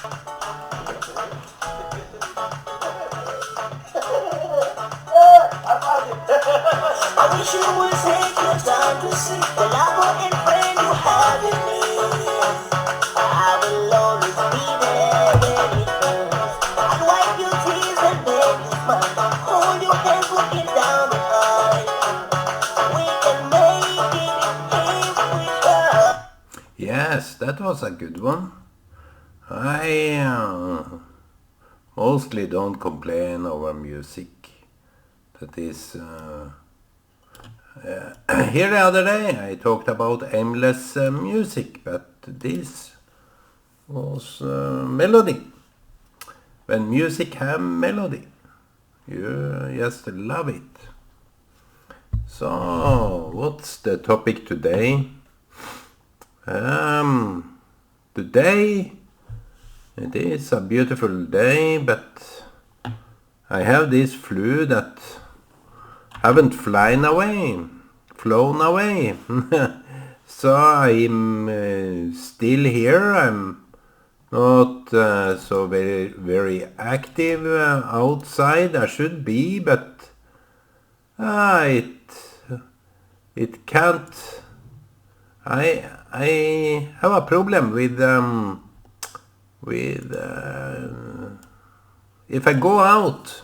I wish you would take your time to see the love and friend you have in me. I will always be there when it hurts. I'll wipe your tears and make you smile. Hold your hands looking down the line. We can make it if we try. Yes, that was a good one. I mostly don't complain over music. That is, here the other day I talked about aimless music, but this was melody. When music have melody, you just love it. So, what's the topic today? Today it is a beautiful day, but I have this flu that haven't flown away. So I'm still here. I'm not so very active outside. I should be, but it can't. I have a problem with if I go out,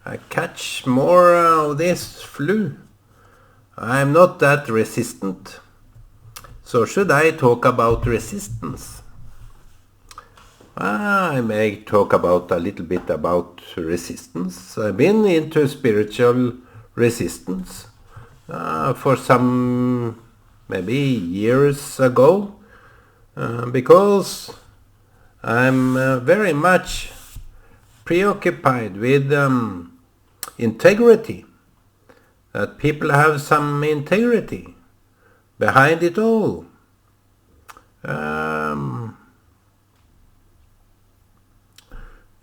I catch more of this flu. I'm not that resistant. So should I talk about resistance? I may talk about a little bit about resistance. I've been into spiritual resistance for some maybe years ago because I'm very much preoccupied with integrity, that people have some integrity behind it all.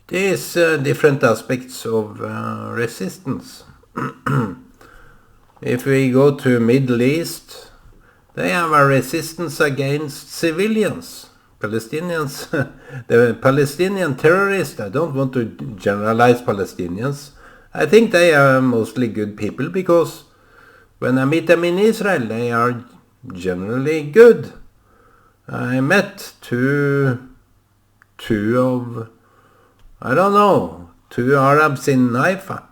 It is different aspects of resistance. If we go to Middle East, they have a resistance against civilians. Palestinians, the Palestinian terrorists, I don't want to generalize Palestinians. I think they are mostly good people because when I meet them in Israel, they are generally good. I met two Arabs in Haifa.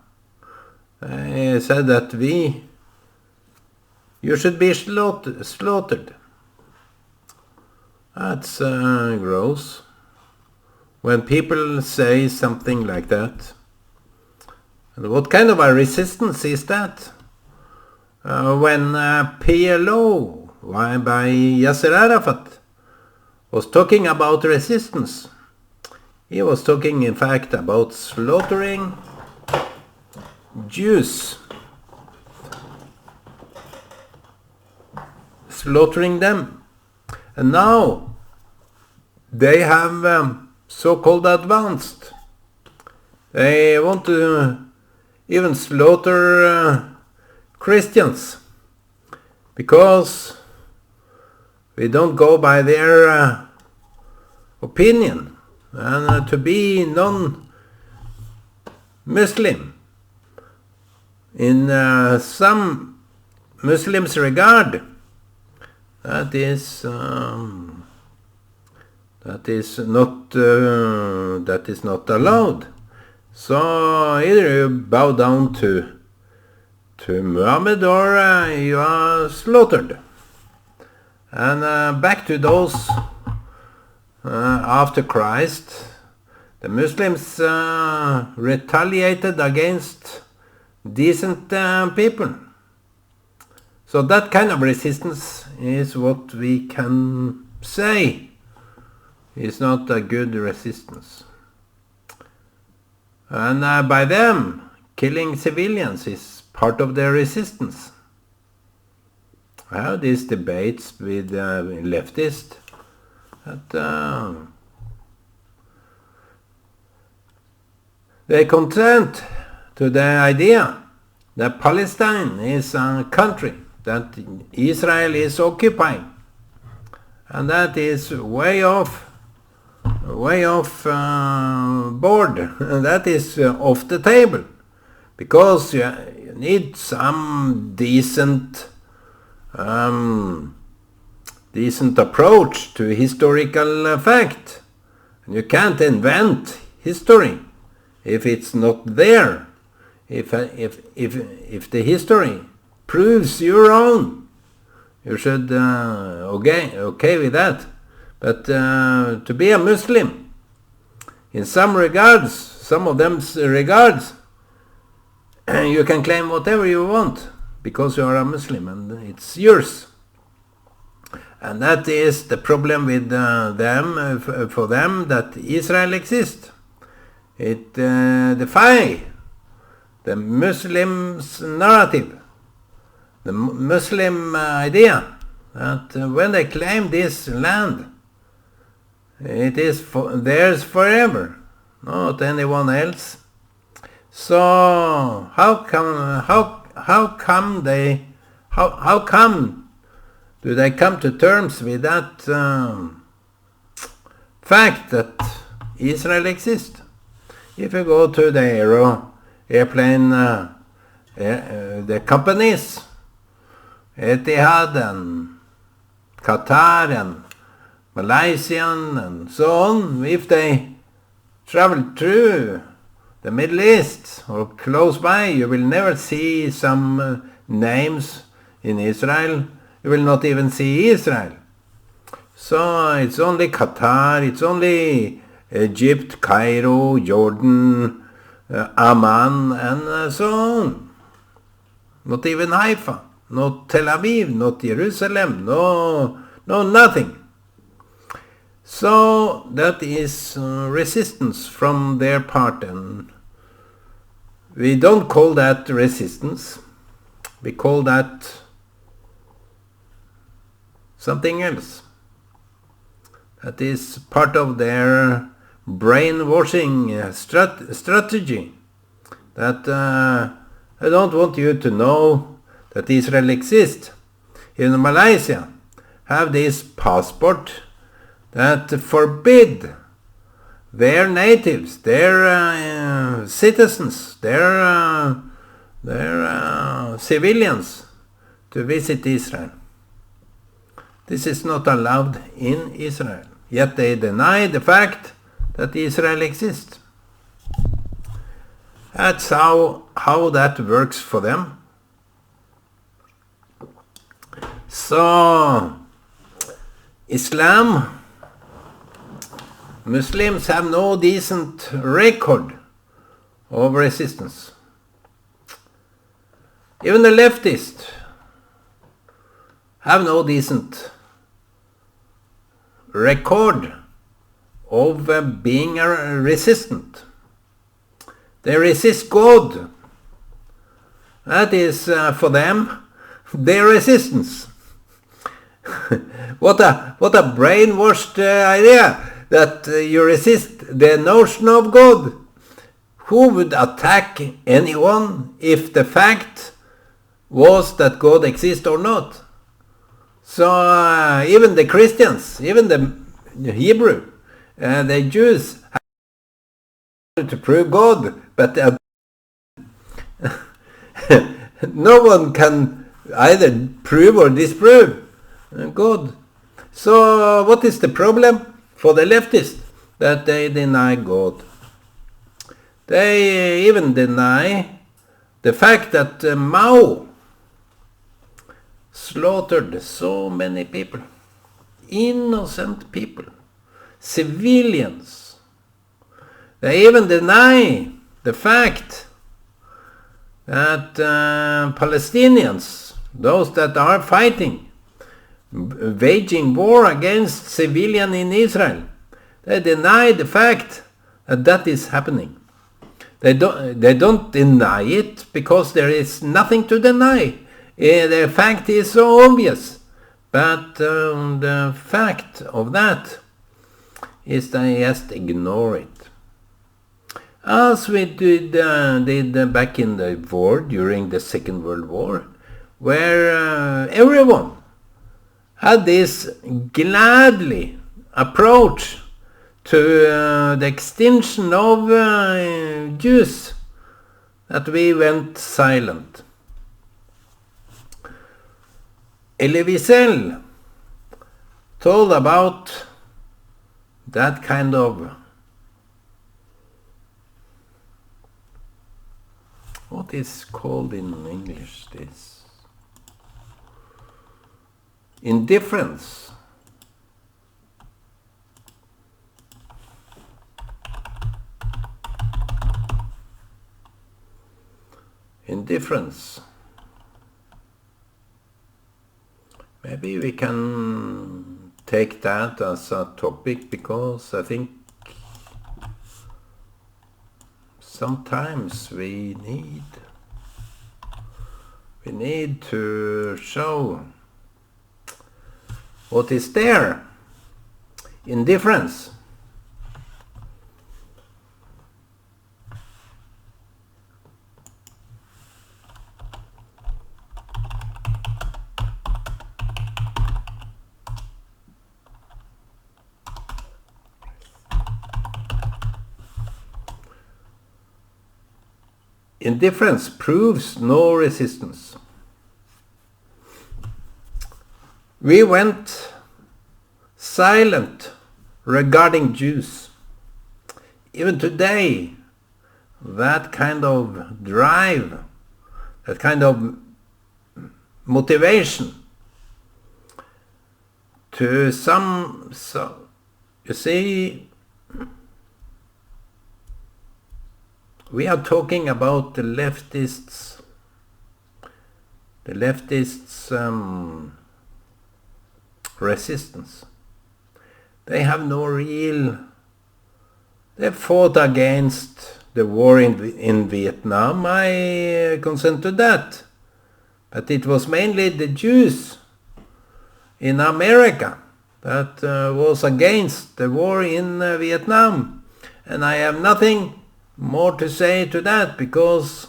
They said that you should be slaughtered. That's gross. When people say something like that. And what kind of a resistance is that? When PLO by Yasser Arafat was talking about resistance, he was talking in fact about slaughtering Jews. Slaughtering them. And now they have so-called advanced. They want to even slaughter Christians because we don't go by their opinion. And to be non-Muslim in some Muslims' regard, that is not allowed. So either you bow down to Muhammad or you are slaughtered. And back to those after Christ, the Muslims retaliated against decent people. So that kind of resistance is what we can say is not a good resistance. And by them, killing civilians is part of their resistance. I have these debates with leftists that they consent to the idea that Palestine is a country that Israel is occupying. And that is way off way off board. That is off the table. Because you need some decent approach to historical fact. And you can't invent history if it's not there. If the history proves you wrong, you should okay with that. But to be a Muslim, in some regards, some of them's regards, you can claim whatever you want because you are a Muslim and it's yours. And that is the problem with them, for them, that Israel exists. It defies the Muslims' narrative, the Muslim idea, that when they claim this land, it is theirs forever, not anyone else. So how come do they come to terms with that fact that Israel exists? If you go to the airplane, the companies, Etihad and Qatar and Malaysian and so on, if they travel through the Middle East or close by, you will never see some names in Israel. You will not even see Israel. So it's only Qatar, it's only Egypt, Cairo, Jordan, Amman, and so on. Not even Haifa, not Tel Aviv, not Jerusalem, no nothing. So that is resistance from their part, and we don't call that resistance. We call that something else. That is part of their brainwashing strategy. That I don't want you to know that Israel exists. In Malaysia, have this passport that forbid their natives, their citizens, their civilians to visit Israel. This is not allowed in Israel. Yet they deny the fact that Israel exists. That's how that works for them. So, Islam, Muslims have no decent record of resistance. Even the leftists have no decent record of being resistant. They resist God. That is for them their resistance. What a brainwashed idea, that you resist the notion of God. Who would attack anyone if the fact was that God exists or not? So even the Christians, even the Hebrew, the Jews have to prove God, but no one can either prove or disprove God. So what is the problem for the leftists? That they deny God. They even deny the fact that Mao slaughtered so many people, innocent people, civilians. They even deny the fact that Palestinians, those that are fighting, waging war against civilians in Israel, they deny the fact that that is happening. They don't deny it because there is nothing to deny. The fact is so obvious, but the fact of that is they just ignore it. As we did back in the war, during the Second World War, where everyone had this gladly approach to the extinction of Jews that we went silent. Elie Wiesel told about that kind of, what is called in English this? Indifference. Indifference. Maybe we can take that as a topic, because I think sometimes we need to show what is there. Indifference. Indifference proves no resistance. We went silent regarding Jews. Even today, that kind of drive, that kind of motivation to you see, we are talking about the leftists resistance. They have no real. They fought against the war in Vietnam. I consent to that. But it was mainly the Jews in America that was against the war in Vietnam. And I have nothing more to say to that, because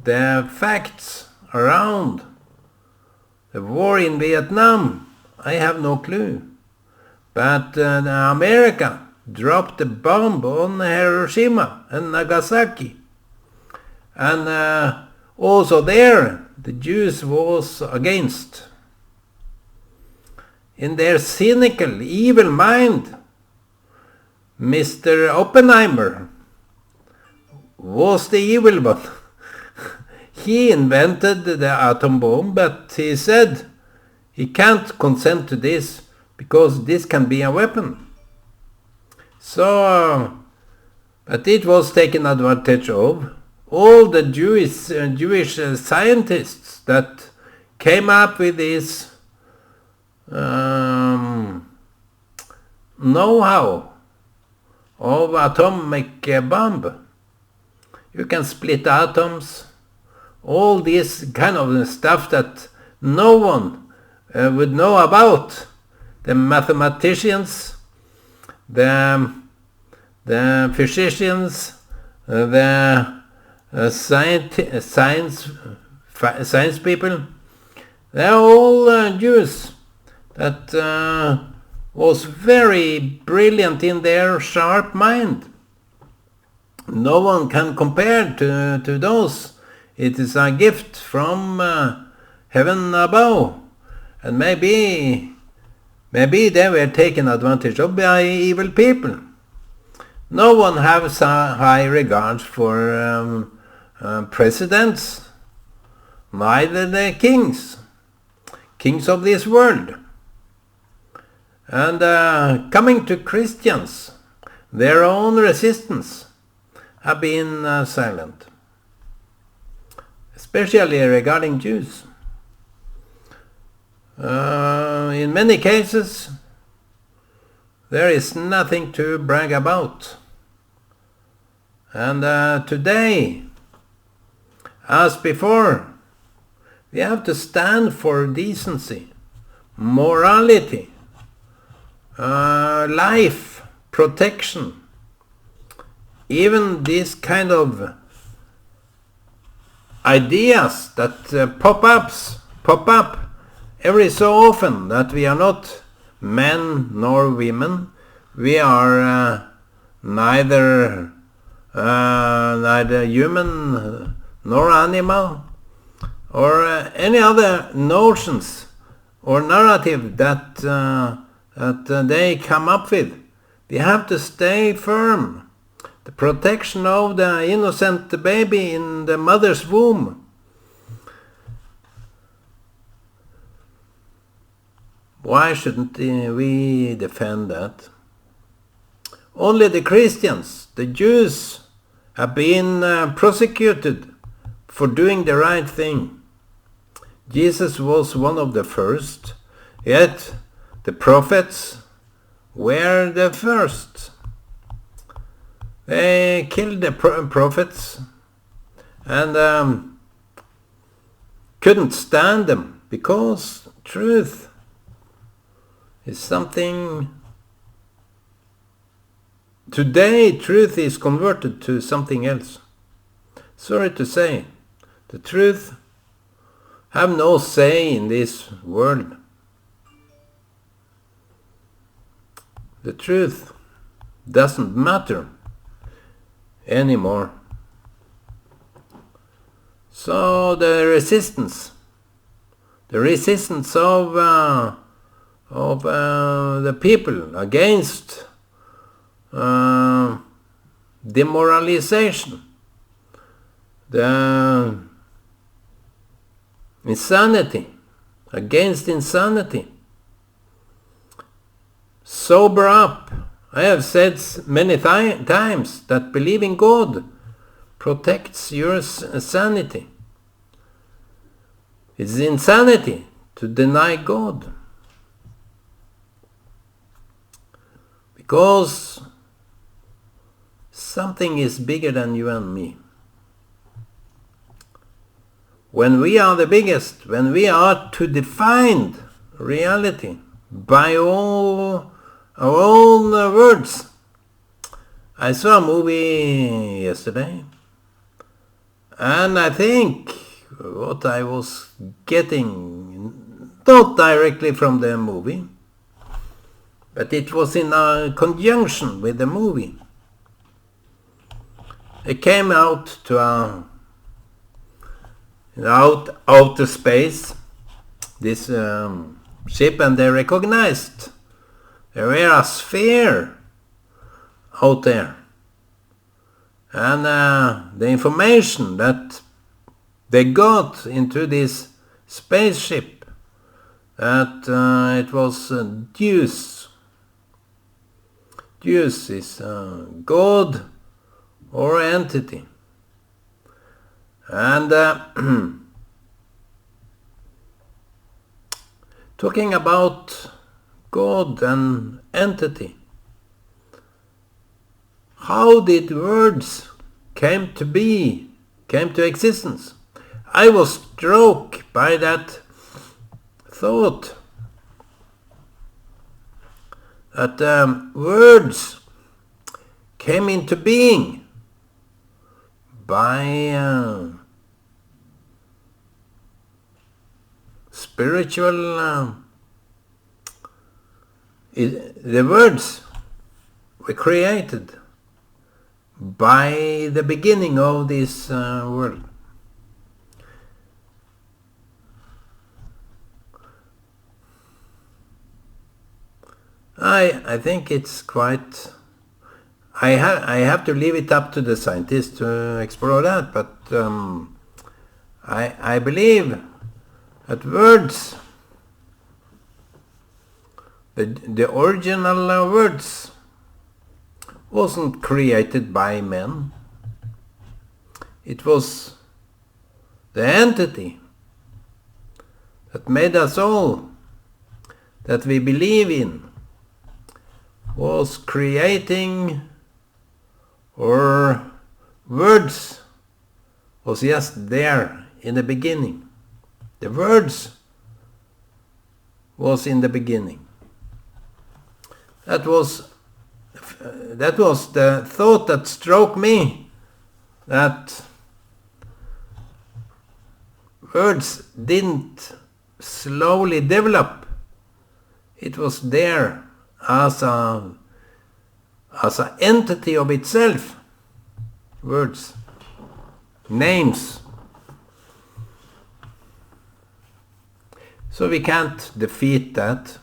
the facts around the war in Vietnam, I have no clue. But America dropped a bomb on Hiroshima and Nagasaki. And also there, the Jews was against. In their cynical, evil mind, Mr. Oppenheimer was the evil one. He invented the atom bomb, but he said he can't consent to this because this can be a weapon. So, but it was taken advantage of. All the Jewish scientists that came up with this know-how of atomic bomb. You can split atoms, all this kind of stuff that no one would know about. The mathematicians, the physicians, the science people, they're all Jews that was very brilliant in their sharp mind. No one can compare to those. It is a gift from heaven above. And maybe they were taken advantage of by evil people. No one has a high regard for presidents, neither the kings of this world. And coming to Christians, their own resistance have been silent, especially regarding Jews. In many cases, there is nothing to brag about. And today, as before, we have to stand for decency, morality, life, protection. Even these kind of ideas that pop up every so often, that we are not men nor women, we are neither human nor animal, or any other notions or narrative that they come up with. We have to stay firm. The protection of the innocent baby in the mother's womb. Why shouldn't we defend that? Only the Christians, the Jews, have been prosecuted for doing the right thing. Jesus was one of the first, yet the prophets were the first. They killed the prophets and couldn't stand them because truth is something. Today, truth is converted to something else. Sorry to say, the truth have no say in this world. The truth doesn't matter anymore. So the resistance of the people against demoralization, the insanity, against insanity. Sober up. I have said many times that believing God protects your sanity. It's insanity to deny God. Because something is bigger than you and me. When we are the biggest, when we are to define reality by all our own words. I saw a movie yesterday, and I think what I was getting, not directly from the movie, but it was in a conjunction with the movie. It came out to outer space, this ship, and they recognized there were a sphere out there. And the information that they got into this spaceship, that it was Deus. Deus is God or entity. And talking about God and entity, how did words came to existence? I was struck by that thought that words came into being by spiritual. The words were created by the beginning of this world. I think it's quite. I have to leave it up to the scientists to explore that, but I believe that words, the original words, wasn't created by men. It was the entity that made us all, that we believe in, was creating, or words was just there in the beginning. The words was in the beginning. That was the thought that struck me, that words didn't slowly develop. It was there as a as an entity of itself. Words, names. So we can't defeat that.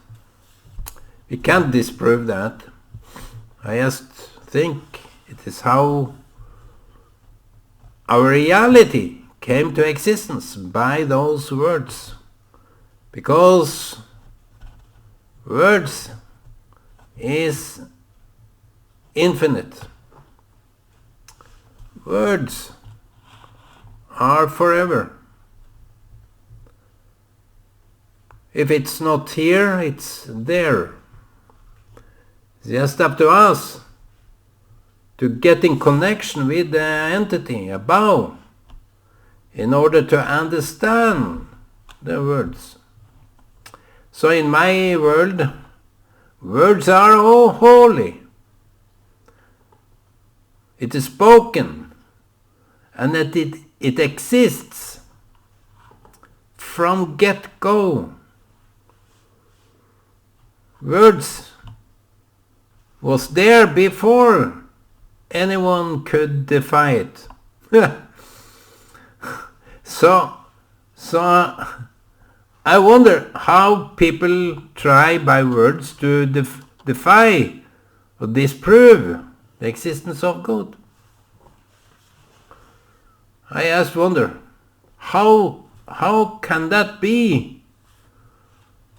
We can't disprove that. I just think it is how our reality came to existence, by those words. Because words is infinite. Words are forever. If it's not here, it's there. It's just up to us to get in connection with the entity above in order to understand the words. So in my world, words are all holy. It is spoken, and that it exists from get-go. Words was there before anyone could defy it. So I wonder how people try by words to defy or disprove the existence of God. I just wonder, how can that be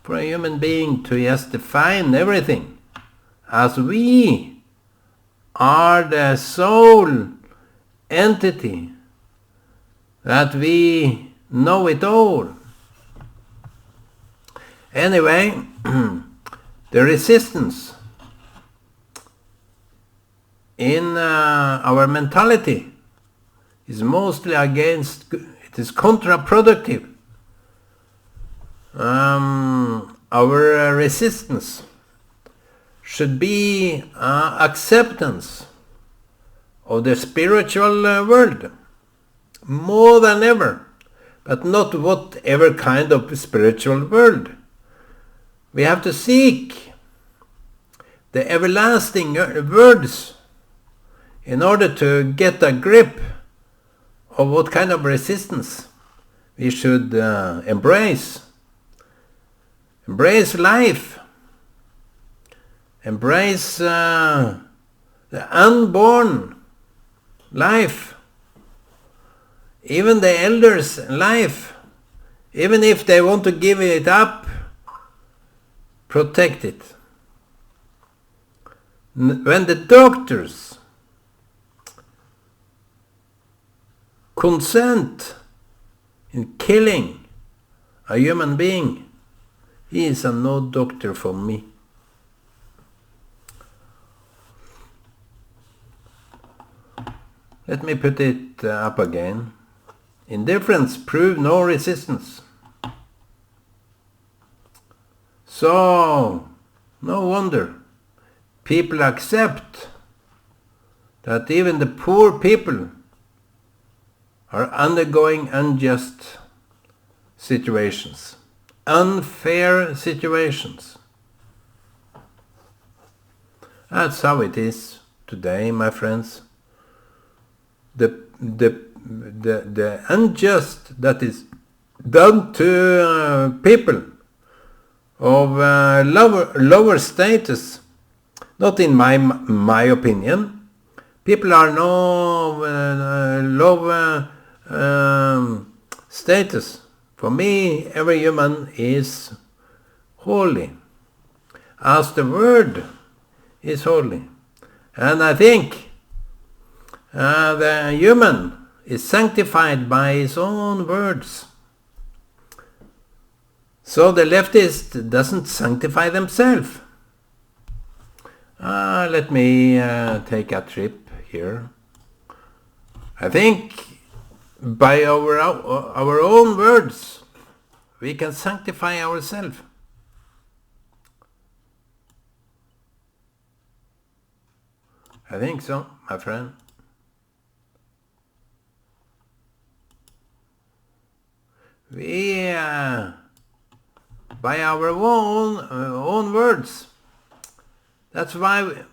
for a human being to just define everything as we are the sole entity that we know it all? Anyway, the resistance in our mentality is mostly against, it is counterproductive. Our resistance should be acceptance of the spiritual world more than ever, but not whatever kind of spiritual world. We have to seek the everlasting words in order to get a grip of what kind of resistance we should embrace. Embrace life. Embrace the unborn life. Even the elders' life. Even if they want to give it up, protect it. When the doctors consent in killing a human being, he is a no doctor for me. Let me put it up again. Indifference proves no resistance. So, no wonder people accept that even the poor people are undergoing unjust situations, unfair situations. That's how it is today, my friends. The unjust that is done to people of lower status, not in my opinion. People are no low status. For me, every human is holy, as the word is holy. And I think the human is sanctified by his own words. So the leftist doesn't sanctify themselves. Let me take a trip here. I think by our own words we can sanctify ourselves. I think so, my friend. We, by our own words. That's why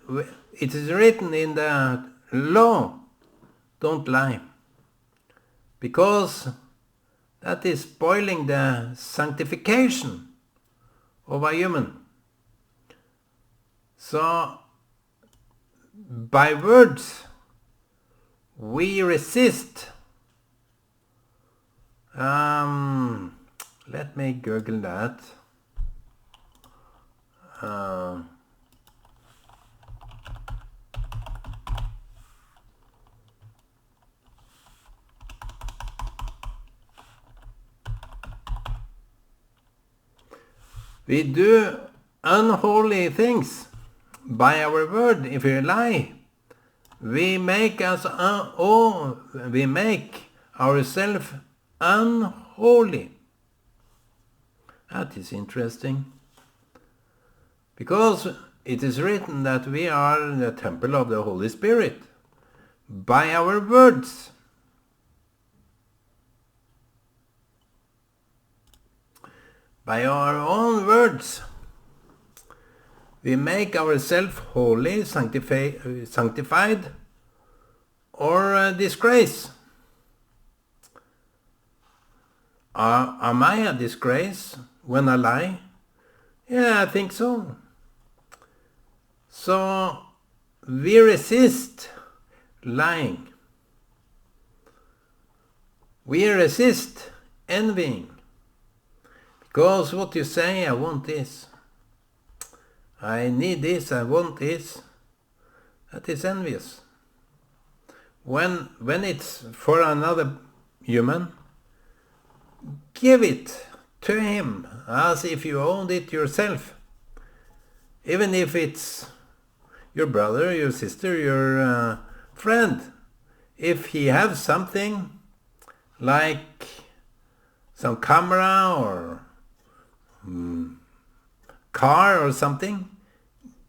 it is written in the law, don't lie. Because that is spoiling the sanctification of a human. So, by words, we resist. Let me Google that. We do unholy things by our word. If we lie, we make ourselves unholy. That is interesting. Because it is written that we are the temple of the Holy Spirit by our words. By our own words, we make ourselves holy, sanctified, or disgrace. Am I a disgrace when I lie? Yeah, I think so. So we resist lying. We resist envying. Because what you say, I want this. I need this, I want this. That is envious. When it's for another human, give it to him as if you owned it yourself. Even if it's your brother, your sister, your friend. If he has something like some camera or car or something,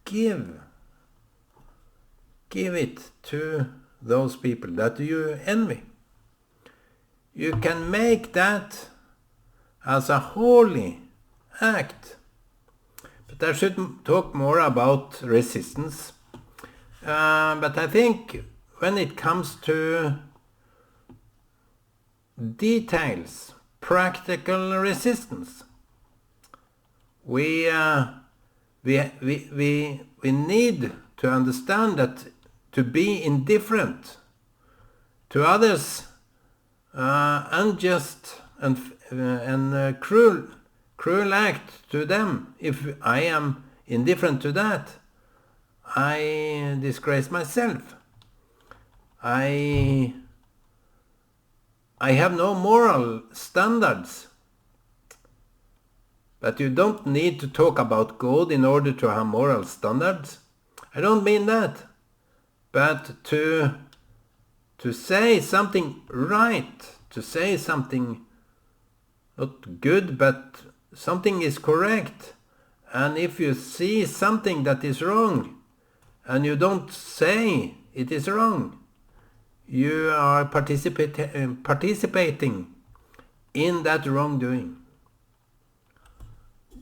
give it to those people that you envy. You can make that as a holy act. But I should talk more about resistance. But I think when it comes to details, practical resistance, we need to understand that to be indifferent to others, unjust and cruel act to them, if I am indifferent to that, I disgrace myself. I have no moral standards. But you don't need to talk about God in order to have moral standards. I don't mean that. But to say something right, to say something not good, but something is correct. And if you see something that is wrong, and you don't say it is wrong, you are participating in that wrongdoing.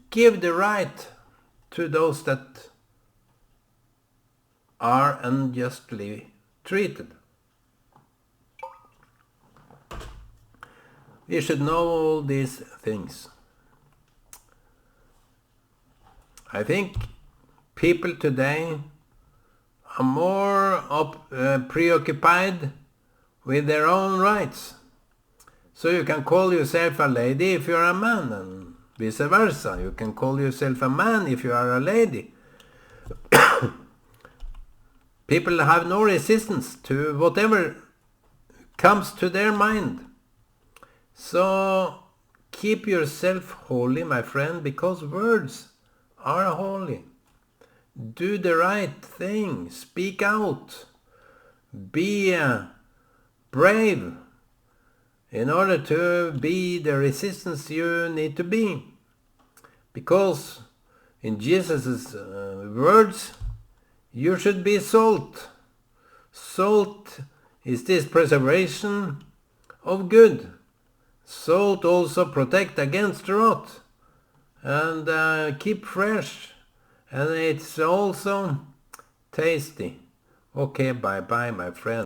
Give the right to those that are unjustly treated. We should know all these things. I think people today are more preoccupied with their own rights. So you can call yourself a lady if you're a man, and vice versa. You can call yourself a man if you are a lady. People have no resistance to whatever comes to their mind. So keep yourself holy, my friend, because words are holy. Do the right thing. Speak out. Be brave in order to be the resistance you need to be. Because in Jesus' words, you should be salt. Salt is this preservation of good. Salt also protect against rot and keep fresh. And it's also Tasty. Okay, bye-bye, my friend.